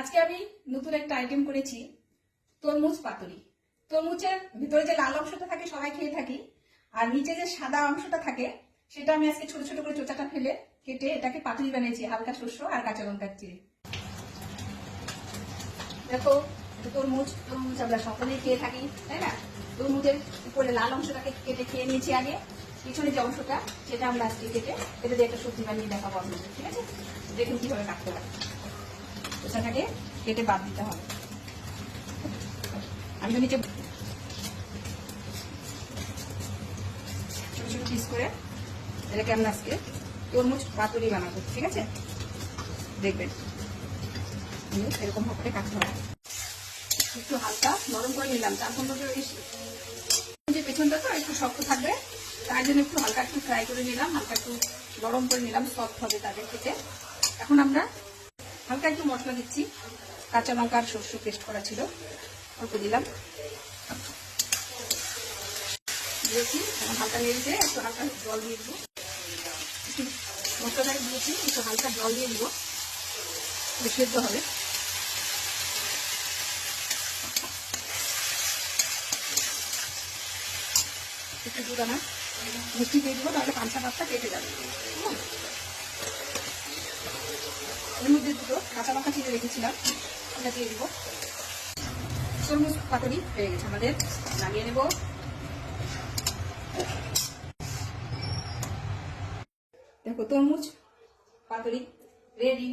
আজকে আমি নতুন একটা আইটেম করেছি, তরমুজ পাতুরি। তরমুজের ভিতরে যে লাল অংশটা থাকে সবাই খেয়ে থাকি, আর নিচে যে সাদা অংশটা থাকে সেটা আমি আজকে ছোট ছোট করে চোচাটা ফেলে কেটে এটাকে পাতুরি বানিয়েছি, হালকা শস্য আর কাঁচা লঙ্কার চিড়ে। দেখো, তরমুজ তরমুজ আমরা সকলেই খেয়ে থাকি, তাই না? তরমুজের উপরে লাল অংশটাকে কেটে খেয়ে নিয়েছি আগে, পিছনে যে অংশটা সেটা আমরা আজকে কেটে এটা দিয়ে একটা সবজি বানিয়ে দেখাবো আপনাদের। ঠিক আছে, দেখুন কিভাবে কাটতে হয়। ওটাকে কেটে বাদ দিতে হবে। আমি তো নিচে ছোট ছোট পিস করে এটাকে আমরা আজকে তরমুজ পাতুরি বানাবো। ঠিক আছে, দেখবেন এরকম ভাবে কাটতে হবে। একটু হালকা নরম করে নিলাম, তারপর যে পেছনটা তো একটু শক্ত থাকবে, তার জন্য একটু হালকা একটু ফ্রাই করে নিলাম, হালকা একটু নরম করে নিলাম, সফট হবে তাদের থেকে। এখন আমরা হালকা একটু মশলা দিচ্ছি, কাঁচা লঙ্কার সর্ষে পেস্ট করা ছিল অল্প দিলাম, দিয়েছি। এখন হালকা নেড়ে একটু হালকা জল দিয়ে দিব, একটু মশলাটাকে দিয়েছি, একটু হালকা জল দিয়ে দিব, সেদ্ধ হবে। একটু দুধ আনা মিষ্টি দিয়ে দিব, তাহলে পাঁচটা পাঁচটা কেটে যাবে। এর মধ্যে দুটো কাঁচা লঙ্কা চিড়ে রেখেছিলাম, ওটা দিয়ে দিব। তরমুজ পাতুরি হয়ে গেছে আমাদের, নামিয়ে নেব। দেখো, তরমুজ পাতুরি রেডি।